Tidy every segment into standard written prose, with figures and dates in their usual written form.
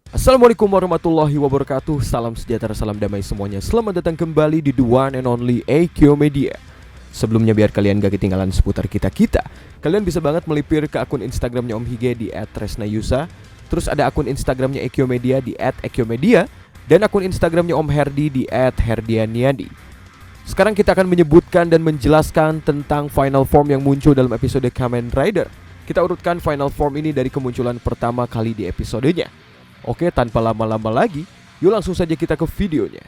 Assalamualaikum warahmatullahi wabarakatuh. Salam sejahtera, salam damai semuanya. Selamat datang kembali di the one and only AQ Media. Sebelumnya biar kalian gak ketinggalan seputar kita-kita, kalian bisa banget melipir ke akun Instagramnya Om Hige di @tresnayusa. Terus ada akun Instagramnya AQ Media di @AQ dan akun Instagramnya Om Herdi di @herdianiadi. Sekarang kita akan menyebutkan dan menjelaskan tentang final form yang muncul dalam episode Kamen Rider. Kita urutkan final form ini dari kemunculan pertama kali di episodenya. Oke, tanpa lama-lama lagi, yuk langsung saja kita ke videonya.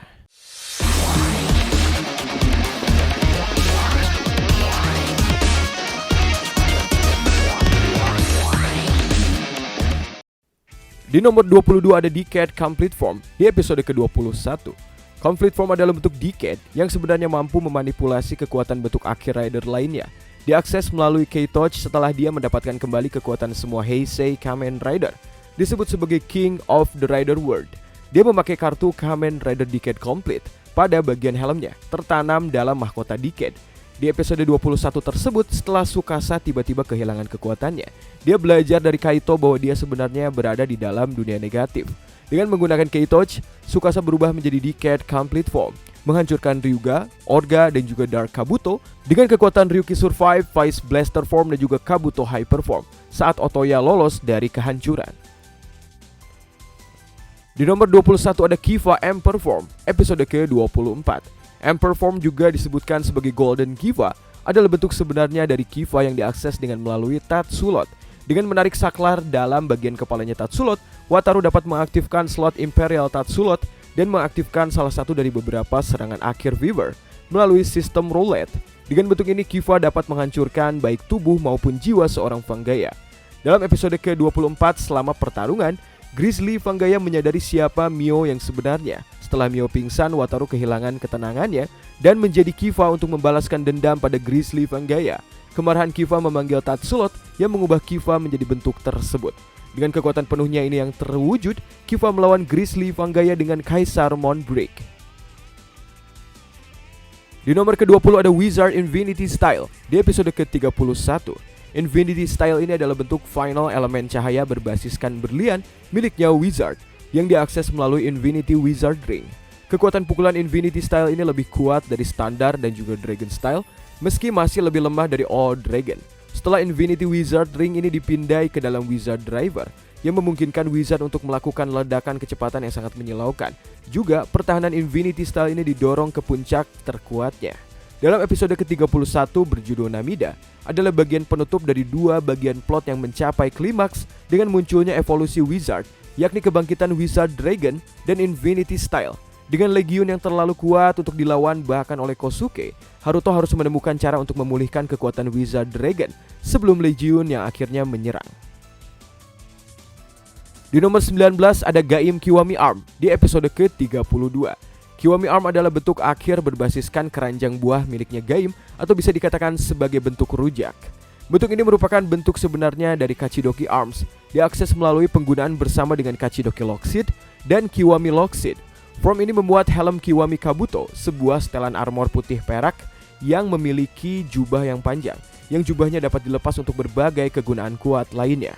Di nomor 22 ada Decade Complete Form di episode ke-21. Complete Form adalah bentuk Decade yang sebenarnya mampu memanipulasi kekuatan bentuk akhir Rider lainnya. Diakses melalui K-Touch setelah dia mendapatkan kembali kekuatan semua Heisei Kamen Rider. Disebut sebagai King of the Rider World. Dia memakai kartu Kamen Rider Decade Complete pada bagian helmnya, tertanam dalam mahkota Decade. Di episode 21 tersebut, setelah Tsukasa tiba-tiba kehilangan kekuatannya, dia belajar dari Kaito bahwa dia sebenarnya berada di dalam dunia negatif. Dengan menggunakan K-Touch, Tsukasa berubah menjadi Decade Complete Form, menghancurkan Ryuga, Orga, dan juga Dark Kabuto dengan kekuatan Ryuki Survive, Vice Blaster Form, dan juga Kabuto Hyper Form saat Otoya lolos dari kehancuran. Di nomor 21 ada Kiva Emperor Form, episode ke-24. Emperor Form juga disebutkan sebagai Golden Kiva, adalah bentuk sebenarnya dari Kiva yang diakses dengan melalui Tatsulot. Dengan menarik saklar dalam bagian kepalanya Tatsulot, Wataru dapat mengaktifkan slot Imperial Tatsulot dan mengaktifkan salah satu dari beberapa serangan akhir Weaver melalui sistem roulette. Dengan bentuk ini, Kiva dapat menghancurkan baik tubuh maupun jiwa seorang Vanggaya. Dalam episode ke-24 selama pertarungan, Grizzly Vanggaya menyadari siapa Mio yang sebenarnya. Setelah Mio pingsan, Wataru kehilangan ketenangannya dan menjadi Kiva untuk membalaskan dendam pada Grizzly Vanggaya. Kemarahan Kiva memanggil Tatsulot yang mengubah Kiva menjadi bentuk tersebut. Dengan kekuatan penuhnya ini yang terwujud, Kiva melawan Grizzly Vanggaya dengan Kaisar Moonbreak. Di nomor ke-20 ada Wizard Infinity Style di episode ke-31. Infinity Style ini adalah bentuk final elemen cahaya berbasiskan berlian miliknya Wizard yang diakses melalui Infinity Wizard Ring. Kekuatan pukulan Infinity Style ini lebih kuat dari standar dan juga Dragon Style, meski masih lebih lemah dari All Dragon. Setelah Infinity Wizard Ring ini dipindai ke dalam Wizard Driver yang memungkinkan Wizard untuk melakukan ledakan kecepatan yang sangat menyilaukan. Juga pertahanan Infinity Style ini didorong ke puncak terkuatnya. Dalam episode ke-31 berjudul Namida adalah bagian penutup dari dua bagian plot yang mencapai klimaks dengan munculnya evolusi Wizard, yakni kebangkitan Wizard Dragon dan Infinity Style. Dengan legiun yang terlalu kuat untuk dilawan bahkan oleh Kosuke, Haruto harus menemukan cara untuk memulihkan kekuatan Wizard Dragon sebelum legiun yang akhirnya menyerang. Di nomor 19 ada Gaim Kiwami Arm di episode ke-32. Kiwami Arm adalah bentuk akhir berbasiskan keranjang buah miliknya Gaim atau bisa dikatakan sebagai bentuk rujak. Bentuk ini merupakan bentuk sebenarnya dari Kachidoki Arms, diakses melalui penggunaan bersama dengan Kachidoki Lockseed dan Kiwami Lockseed. Form ini memuat helm Kiwami Kabuto, sebuah setelan armor putih perak yang memiliki jubah yang panjang, yang jubahnya dapat dilepas untuk berbagai kegunaan kuat lainnya.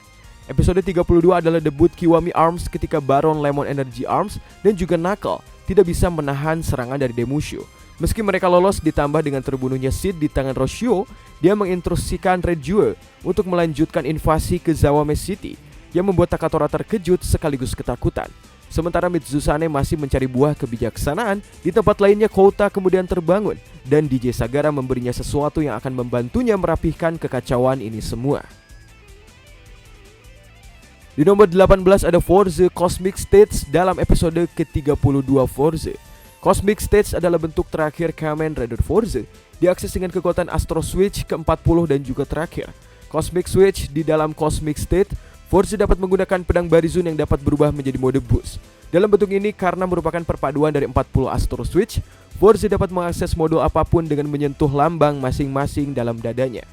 Episode 32 adalah debut Kiwami Arms ketika Baron Lemon Energy Arms dan juga Knuckle tidak bisa menahan serangan dari Demushu. Meski mereka lolos ditambah dengan terbunuhnya Sid di tangan Roshio, dia menginstruksikan Red Jewel untuk melanjutkan invasi ke Zawame City yang membuat Takatora terkejut sekaligus ketakutan. Sementara Mitsuzane masih mencari buah kebijaksanaan, di tempat lainnya Kouta kemudian terbangun dan DJ Sagara memberinya sesuatu yang akan membantunya merapihkan kekacauan ini semua. Di nomor 18 ada Forze Cosmic Stage dalam episode ke-32 Forze. Cosmic Stage adalah bentuk terakhir Kamen Rider Forze, diakses dengan kekuatan Astro Switch ke-40 dan juga terakhir. Cosmic Switch di dalam Cosmic State, Forze dapat menggunakan pedang Barizun yang dapat berubah menjadi mode boost. Dalam bentuk ini, karena merupakan perpaduan dari 40 Astro Switch, Forze dapat mengakses mode apapun dengan menyentuh lambang masing-masing dalam dadanya.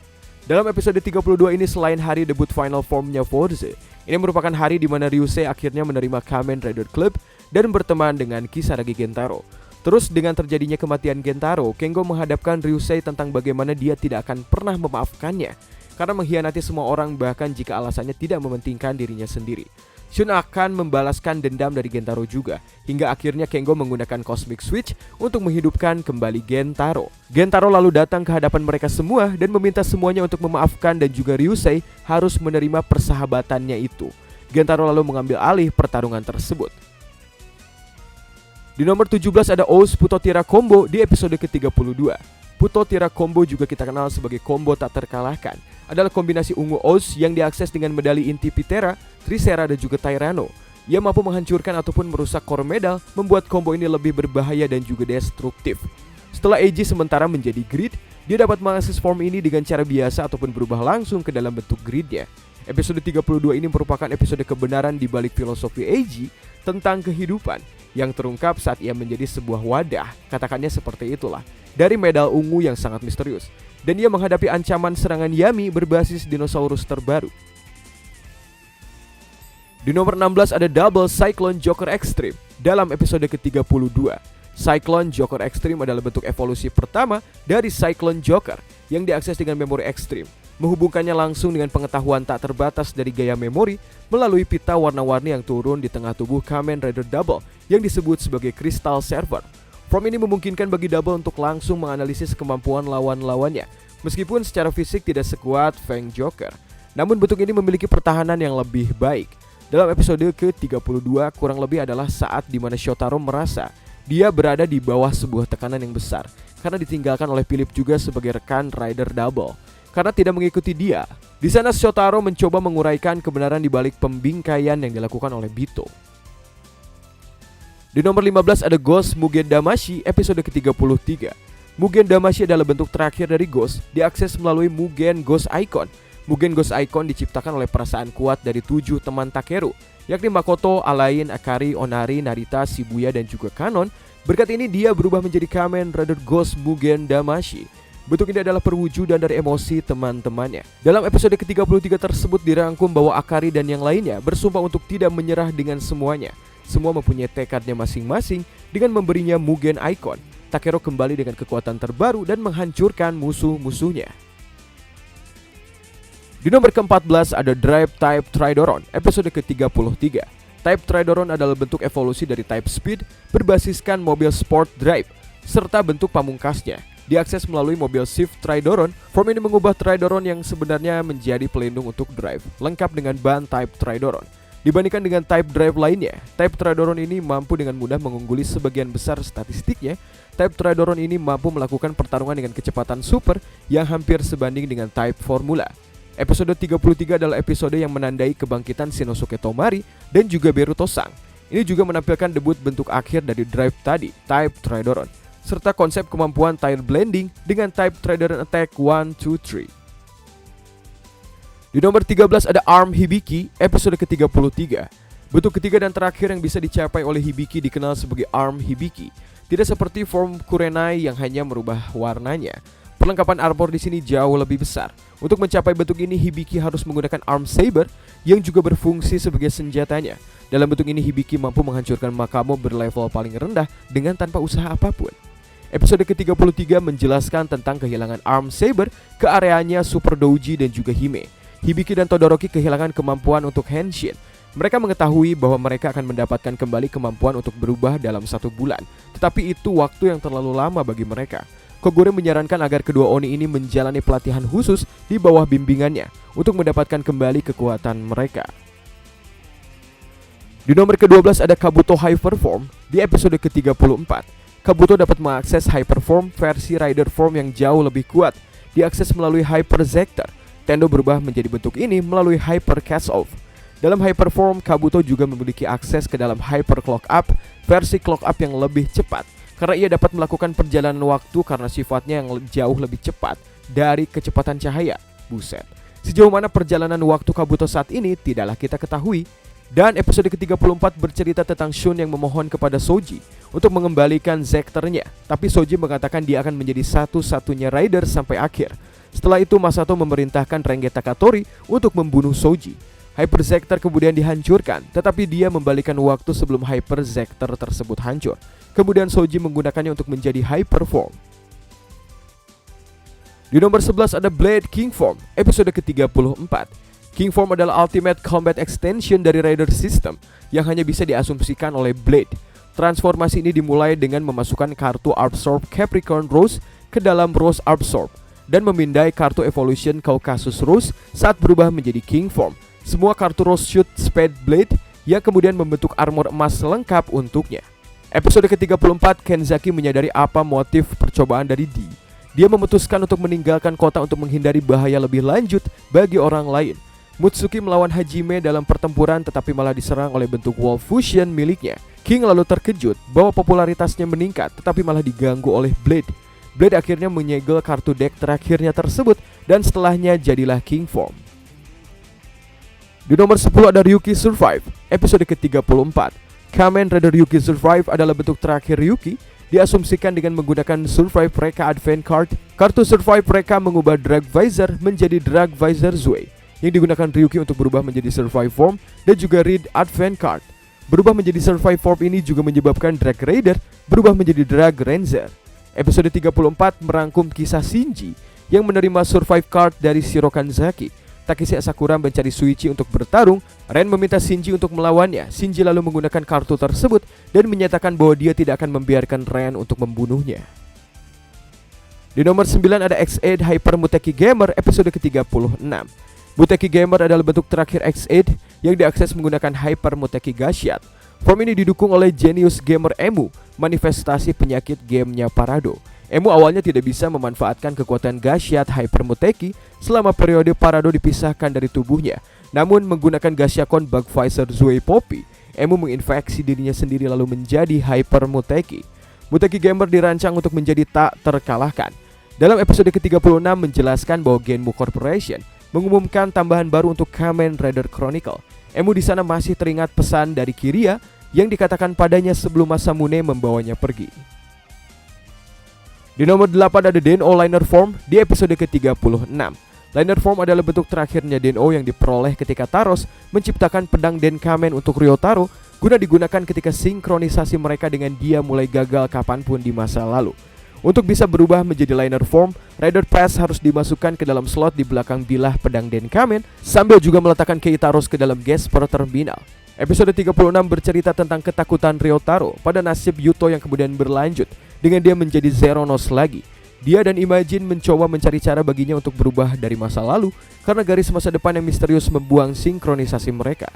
Dalam episode 32 ini, selain hari debut final formnya Forze, ini merupakan hari di mana Ryusei akhirnya menerima Kamen Rider Club dan berteman dengan Kisaragi Gentaro. Terus dengan terjadinya kematian Gentaro, Kengo menghadapkan Ryusei tentang bagaimana dia tidak akan pernah memaafkannya karena mengkhianati semua orang bahkan jika alasannya tidak mementingkan dirinya sendiri. Shun akan membalaskan dendam dari Gentaro juga, hingga akhirnya Kengo menggunakan Cosmic Switch untuk menghidupkan kembali Gentaro. Gentaro lalu datang ke hadapan mereka semua dan meminta semuanya untuk memaafkan dan juga Ryusei harus menerima persahabatannya itu. Gentaro lalu mengambil alih pertarungan tersebut. Di nomor 17 ada Oz Puto Tira Combo di episode ke-32. Puto Tira Combo juga kita kenal sebagai combo tak terkalahkan. Adalah kombinasi ungu Oz yang diakses dengan medali inti Pitera, Trisera dan juga Tyranno. Ia mampu menghancurkan ataupun merusak core medal, membuat combo ini lebih berbahaya dan juga destruktif. Setelah AG sementara menjadi grid, dia dapat mengakses form ini dengan cara biasa ataupun berubah langsung ke dalam bentuk gridnya. Episode 32 ini merupakan episode kebenaran di balik filosofi AG tentang kehidupan yang terungkap saat ia menjadi sebuah wadah, katakannya seperti itulah, dari medal ungu yang sangat misterius. Dan ia menghadapi ancaman serangan Yami berbasis dinosaurus terbaru. Di nomor 16 ada Double Cyclone Joker Extreme dalam episode ke-32. Cyclone Joker Extreme adalah bentuk evolusi pertama dari Cyclone Joker yang diakses dengan memori ekstrim, menghubungkannya langsung dengan pengetahuan tak terbatas dari gaya memori melalui pita warna-warni yang turun di tengah tubuh Kamen Rider Double yang disebut sebagai Crystal Server. Form ini memungkinkan bagi Double untuk langsung menganalisis kemampuan lawan-lawannya, meskipun secara fisik tidak sekuat Fang Joker. Namun bentuk ini memiliki pertahanan yang lebih baik. Dalam episode ke-32 kurang lebih adalah saat di mana Shotaro merasa dia berada di bawah sebuah tekanan yang besar karena ditinggalkan oleh Philip juga sebagai rekan Rider Double karena tidak mengikuti dia. Di sana Shotaro mencoba menguraikan kebenaran di balik pembingkaian yang dilakukan oleh Bito. Di nomor 15 ada Ghost Mugen Damashi episode ke-33. Mugen Damashi adalah bentuk terakhir dari Ghost, diakses melalui Mugen Ghost Icon. Mugen Ghost Icon diciptakan oleh perasaan kuat dari 7 teman Takeru, yakni Makoto, Alain, Akari, Onari, Narita, Shibuya, dan juga Kanon. Berkat ini dia berubah menjadi Kamen Rider Ghost Mugen Damashi. Bentuk ini adalah perwujudan dari emosi teman-temannya. Dalam episode ke-33 tersebut dirangkum bahwa Akari dan yang lainnya bersumpah untuk tidak menyerah dengan semuanya. Semua mempunyai tekadnya masing-masing dengan memberinya Mugen Icon. Takeru kembali dengan kekuatan terbaru dan menghancurkan musuh-musuhnya. Di nomor ke-14 ada Drive Type Tridoron episode ke-33. Type Tridoron adalah bentuk evolusi dari Type Speed berbasiskan mobil Sport Drive serta bentuk pamungkasnya diakses melalui mobil Shift Tridoron. Form ini mengubah Tridoron yang sebenarnya menjadi pelindung untuk Drive, lengkap dengan ban Type Tridoron. Dibandingkan dengan Type Drive lainnya, Type Tridoron ini mampu dengan mudah mengungguli sebagian besar statistiknya. Type Tridoron ini mampu melakukan pertarungan dengan kecepatan super yang hampir sebanding dengan Type Formula. Episode 33 adalah episode yang menandai kebangkitan Shinosuke Tomari dan juga Beruto Sang. Ini juga menampilkan debut bentuk akhir dari Drive tadi, Type Tridoron, serta konsep kemampuan tire blending dengan Type Tridoron Attack 1, 2, 3. Di nomor 13 ada Arm Hibiki episode ke-33. Bentuk ketiga dan terakhir yang bisa dicapai oleh Hibiki dikenal sebagai Arm Hibiki. Tidak seperti form Kurenai yang hanya merubah warnanya. Perlengkapan armor di sini jauh lebih besar. Untuk mencapai bentuk ini Hibiki harus menggunakan Arm Saber yang juga berfungsi sebagai senjatanya. Dalam bentuk ini Hibiki mampu menghancurkan Makamo berlevel paling rendah dengan tanpa usaha apapun. Episode ke-33 menjelaskan tentang kehilangan Arm Saber ke areanya Super Doji dan juga Hime. Hibiki dan Todoroki kehilangan kemampuan untuk Henshin. Mereka mengetahui bahwa mereka akan mendapatkan kembali kemampuan untuk berubah dalam 1 bulan. Tetapi itu waktu yang terlalu lama bagi mereka. Kogure menyarankan agar kedua Oni ini menjalani pelatihan khusus di bawah bimbingannya untuk mendapatkan kembali kekuatan mereka. Di nomor ke-12 ada Kabuto Hyperform di episode ke-34. Kabuto dapat mengakses Hyperform versi Rider Form yang jauh lebih kuat, diakses melalui Hyper Zector. Tendo berubah menjadi bentuk ini melalui Hyper Cast Off. Dalam Hyperform, Kabuto juga memiliki akses ke dalam Hyper Clock Up, versi Clock Up yang lebih cepat, karena ia dapat melakukan perjalanan waktu karena sifatnya yang jauh lebih cepat dari kecepatan cahaya. Buset. Sejauh mana perjalanan waktu Kabuto saat ini tidaklah kita ketahui. Dan episode ke-34 bercerita tentang Shun yang memohon kepada Soji untuk mengembalikan Zectornya, tapi Soji mengatakan dia akan menjadi satu-satunya rider sampai akhir. Setelah itu Masato memerintahkan Renge Takatori untuk membunuh Soji. Hyper Zector kemudian dihancurkan, tetapi dia membalikan waktu sebelum Hyper Zector tersebut hancur. Kemudian Soji menggunakannya untuk menjadi Hyper Form. Di nomor 11 ada Blade King Form, episode ke-34. King Form adalah ultimate combat extension dari Raider System yang hanya bisa diasumsikan oleh Blade. Transformasi ini dimulai dengan memasukkan kartu Absorb Capricorn Rose ke dalam Rose Absorb dan memindai kartu Evolution Caucasus Rose saat berubah menjadi King Form. Semua kartu Rose shoot Spade Blade yang kemudian membentuk armor emas lengkap untuknya. Episode ke-34, Kenzaki menyadari apa motif percobaan dari D. Dia memutuskan untuk meninggalkan kota untuk menghindari bahaya lebih lanjut bagi orang lain. Mutsuki melawan Hajime dalam pertempuran tetapi malah diserang oleh bentuk Wall Fusion miliknya. King lalu terkejut bahwa popularitasnya meningkat tetapi malah diganggu oleh Blade. Blade akhirnya menyegel kartu deck terakhirnya tersebut dan setelahnya jadilah King Form. Di nomor 10 ada Ryuki Survive, episode ke-34. Kamen Rider Ryuki Survive adalah bentuk terakhir Ryuki, diasumsikan dengan menggunakan Survive Reka Advent Card. Kartu Survive Reka mengubah Drag Visor menjadi Drag Visor Zwei, yang digunakan Ryuki untuk berubah menjadi Survive Form, dan juga Read Advent Card. Berubah menjadi Survive Form ini juga menyebabkan Drag Raider berubah menjadi Drag Ranger. Episode 34 merangkum kisah Shinji yang menerima Survive Card dari Shiro Kanzaki. Takeshi Asakura mencari Suichi untuk bertarung. Ren meminta Shinji untuk melawannya. Shinji lalu menggunakan kartu tersebut dan menyatakan bahwa dia tidak akan membiarkan Ren untuk membunuhnya. Di nomor 9 ada X8 Hyper Muteki Gamer episode ke-36. Muteki Gamer adalah bentuk terakhir X8 yang diakses menggunakan Hyper Muteki Gashiat. Form ini didukung oleh Genius Gamer Emu, manifestasi penyakit gamenya Parado. Emu awalnya tidak bisa memanfaatkan kekuatan Gashiat Hyper Muteki selama periode Parado dipisahkan dari tubuhnya. Namun menggunakan Gashiakon Bug Visor Zwei Poppy, Emu menginfeksi dirinya sendiri lalu menjadi Hyper Muteki. Muteki Gamer dirancang untuk menjadi tak terkalahkan. Dalam episode ke-36 menjelaskan bahwa Genmu Corporation mengumumkan tambahan baru untuk Kamen Rider Chronicle. Emu di sana masih teringat pesan dari Kiria yang dikatakan padanya sebelum Masamune membawanya pergi. Di nomor 8 ada Den-O Liner Form di episode ke-36. Liner Form adalah bentuk terakhirnya Den-O yang diperoleh ketika Taros menciptakan pedang Denkamen untuk Ryotaro guna digunakan ketika sinkronisasi mereka dengan dia mulai gagal kapanpun di masa lalu. Untuk bisa berubah menjadi Liner Form, Rider Pass harus dimasukkan ke dalam slot di belakang bilah pedang Denkamen sambil juga meletakkan Kei Taros ke dalam Gesper Terminal. Episode 36 bercerita tentang ketakutan Ryotaro pada nasib Yuto yang kemudian berlanjut dengan dia menjadi Zeronos lagi. Dia dan Imagine mencoba mencari cara baginya untuk berubah dari masa lalu karena garis masa depan yang misterius membuang sinkronisasi mereka.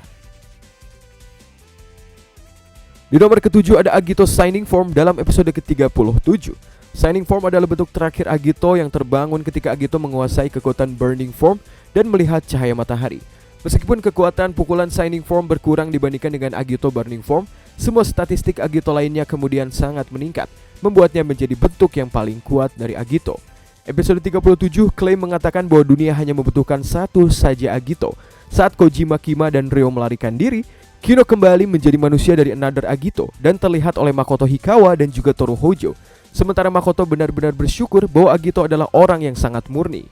Di nomor ke-7 ada Agito Shining Form dalam episode ke-37. Shining Form adalah bentuk terakhir Agito yang terbangun ketika Agito menguasai kekuatan Burning Form dan melihat cahaya matahari. Meskipun kekuatan pukulan Shining Form berkurang dibandingkan dengan Agito Burning Form, semua statistik Agito lainnya kemudian sangat meningkat, membuatnya menjadi bentuk yang paling kuat dari Agito. Episode 37 klaim mengatakan bahwa dunia hanya membutuhkan satu saja Agito. Saat Kojima Kima dan Ryo melarikan diri, Kino kembali menjadi manusia dari Another Agito dan terlihat oleh Makoto Hikawa dan juga Toru Hojo. Sementara Makoto benar-benar bersyukur bahwa Agito adalah orang yang sangat murni.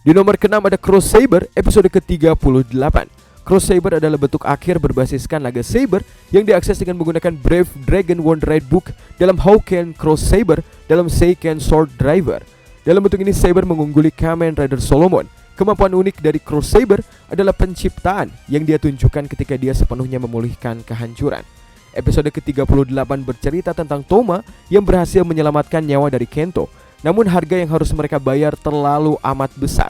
Di nomor ke-6 ada Cross Saber episode ke-38. Cross Saber adalah bentuk akhir berbasiskan naga Saber yang diakses dengan menggunakan Brave Dragon One Red Book dalam Houken Cross Saber dalam Seiken Sword Driver. Dalam bentuk ini Saber mengungguli Kamen Rider Solomon. Kemampuan unik dari Cross Saber adalah penciptaan yang dia tunjukkan ketika dia sepenuhnya memulihkan kehancuran. Episode ke-38 bercerita tentang Toma yang berhasil menyelamatkan nyawa dari Kento. Namun harga yang harus mereka bayar terlalu amat besar.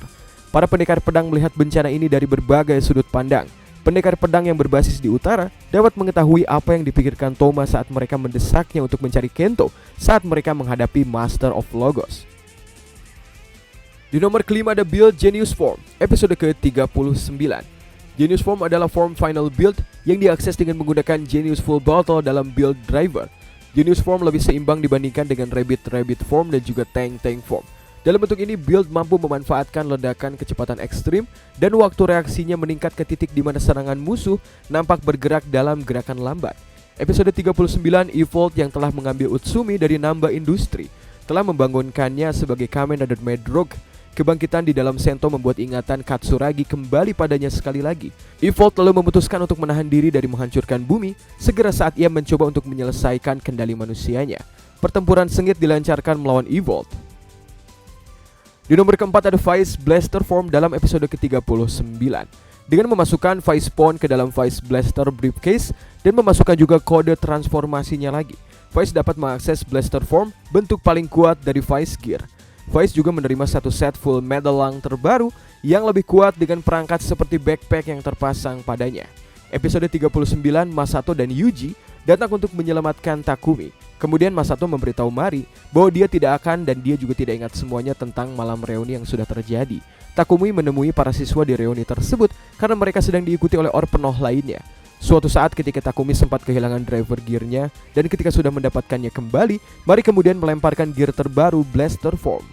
Para pendekar pedang melihat bencana ini dari berbagai sudut pandang. Pendekar pedang yang berbasis di utara dapat mengetahui apa yang dipikirkan Toma saat mereka mendesaknya untuk mencari Kento saat mereka menghadapi Master of Logos. Di nomor kelima ada Build Genius Form, episode ke-39. Genius Form adalah form final build yang diakses dengan menggunakan Genius Full Battle dalam Build Driver. Genius Form lebih seimbang dibandingkan dengan Rabbit Form dan juga Tank Form. Dalam bentuk ini, build mampu memanfaatkan ledakan kecepatan ekstrim dan waktu reaksinya meningkat ke titik di mana serangan musuh nampak bergerak dalam gerakan lambat. Episode 39, Evolve yang telah mengambil Utsumi dari Namba Industry telah membangunkannya sebagai Kamen Rider Medrogue. Kebangkitan di dalam Sento membuat ingatan Katsuragi kembali padanya sekali lagi. Evolve lalu memutuskan untuk menahan diri dari menghancurkan bumi segera saat ia mencoba untuk menyelesaikan kendali manusianya. Pertempuran sengit dilancarkan melawan Evolve. Di nomor keempat ada Vice Blaster Form dalam episode ke-39. Dengan memasukkan Vice Pawn ke dalam Vice Blaster Briefcase dan memasukkan juga kode transformasinya lagi, Vice dapat mengakses Blaster Form, bentuk paling kuat dari Vice Gear. Vice juga menerima satu set full medal lung terbaru yang lebih kuat dengan perangkat seperti backpack yang terpasang padanya. Episode 39, Masato dan Yuji datang untuk menyelamatkan Takumi. Kemudian Masato memberitahu Mari bahwa dia tidak akan dan dia juga tidak ingat semuanya tentang malam reuni yang sudah terjadi. Takumi menemui para siswa di reuni tersebut karena mereka sedang diikuti oleh Orpenoh lainnya. Suatu saat ketika Takumi sempat kehilangan driver gearnya dan ketika sudah mendapatkannya kembali, Mari kemudian melemparkan gear terbaru Blaster Form.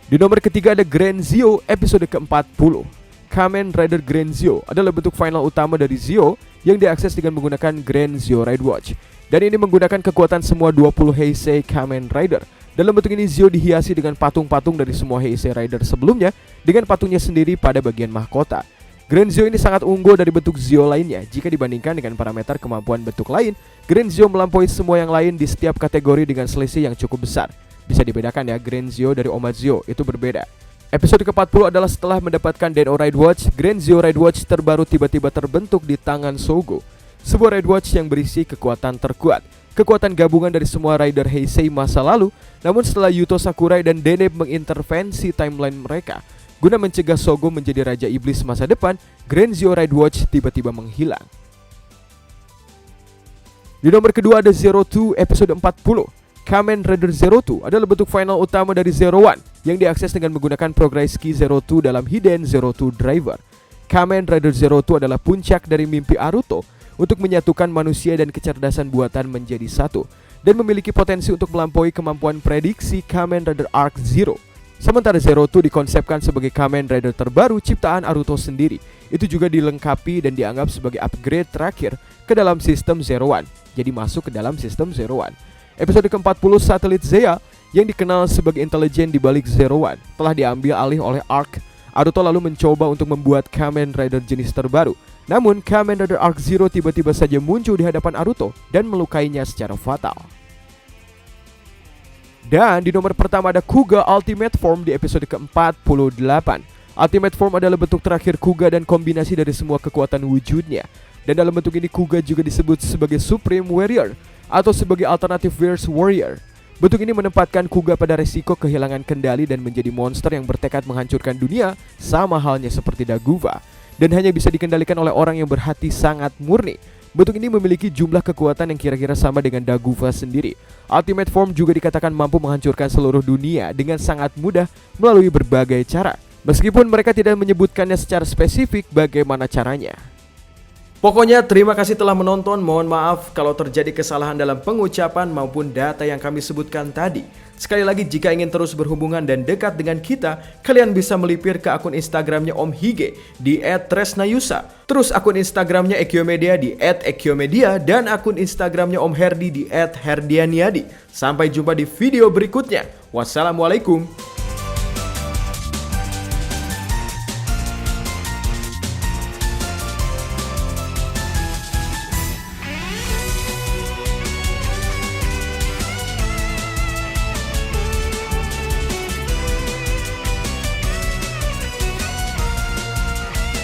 Di nomor ketiga ada Grand Zio episode ke-40. Kamen Rider Grand Zio adalah bentuk final utama dari Zio yang diakses dengan menggunakan Grand Zio Ride Watch. Dan ini menggunakan kekuatan semua 20 Heisei Kamen Rider. Dalam bentuk ini Zio dihiasi dengan patung-patung dari semua Heisei Rider sebelumnya dengan patungnya sendiri pada bagian mahkota. Grand Zio ini sangat unggul dari bentuk Zio lainnya. Jika dibandingkan dengan parameter kemampuan bentuk lain, Grand Zio melampaui semua yang lain di setiap kategori dengan selisih yang cukup besar. Bisa dibedakan ya, Grand Zio dari Oma Zio itu berbeda. Episode ke-40 adalah setelah mendapatkan Den-O Ride Watch, Grand Zio Ride Watch terbaru tiba-tiba terbentuk di tangan Sogo. Sebuah Ride Watch yang berisi kekuatan terkuat, kekuatan gabungan dari semua Rider Heisei masa lalu. Namun setelah Yuto Sakurai dan Deneb mengintervensi timeline mereka guna mencegah Sogo menjadi Raja Iblis masa depan, Grand Zio Ride Watch tiba-tiba menghilang. Di nomor kedua ada Zero Two episode 40. Kamen Rider Zero Two adalah bentuk final utama dari Zero One yang diakses dengan menggunakan progress key Zero Two dalam Hidden Zero Two Driver. Kamen Rider Zero Two adalah puncak dari mimpi Aruto untuk menyatukan manusia dan kecerdasan buatan menjadi satu dan memiliki potensi untuk melampaui kemampuan prediksi Kamen Rider Arc Zero. Sementara Zero Two dikonsepkan sebagai Kamen Rider terbaru ciptaan Aruto sendiri. Itu juga dilengkapi dan dianggap sebagai upgrade terakhir ke dalam sistem Zero One. Jadi masuk ke dalam sistem Zero One. Episode ke-40 Satelit Zeia yang dikenal sebagai intelijen di balik Zero One telah diambil alih oleh Arc. Aruto lalu mencoba untuk membuat Kamen Rider jenis terbaru. Namun Kamen Rider Arc Zero tiba-tiba saja muncul di hadapan Aruto dan melukainya secara fatal. Dan di nomor pertama ada Kuga Ultimate Form di episode ke-48. Ultimate Form adalah bentuk terakhir Kuga dan kombinasi dari semua kekuatan wujudnya. Dan dalam bentuk ini Kuga juga disebut sebagai Supreme Warrior atau sebagai Alternative Verse Warrior. Bentuk ini menempatkan Kuga pada resiko kehilangan kendali dan menjadi monster yang bertekad menghancurkan dunia, sama halnya seperti Daguva. Dan hanya bisa dikendalikan oleh orang yang berhati sangat murni. Bentuk ini memiliki jumlah kekuatan yang kira-kira sama dengan Daguva sendiri. Ultimate Form juga dikatakan mampu menghancurkan seluruh dunia dengan sangat mudah melalui berbagai cara. Meskipun mereka tidak menyebutkannya secara spesifik bagaimana caranya. Pokoknya terima kasih telah menonton. Mohon maaf kalau terjadi kesalahan dalam pengucapan maupun data yang kami sebutkan tadi. Sekali lagi, jika ingin terus berhubungan dan dekat dengan kita, kalian bisa melipir ke akun Instagramnya Om Hige di @tresnayusa. Terus akun Instagramnya Ekyomedia di @ekyomedia dan akun Instagramnya Om Herdi di @herdianiadi. Sampai jumpa di video berikutnya. Wassalamualaikum.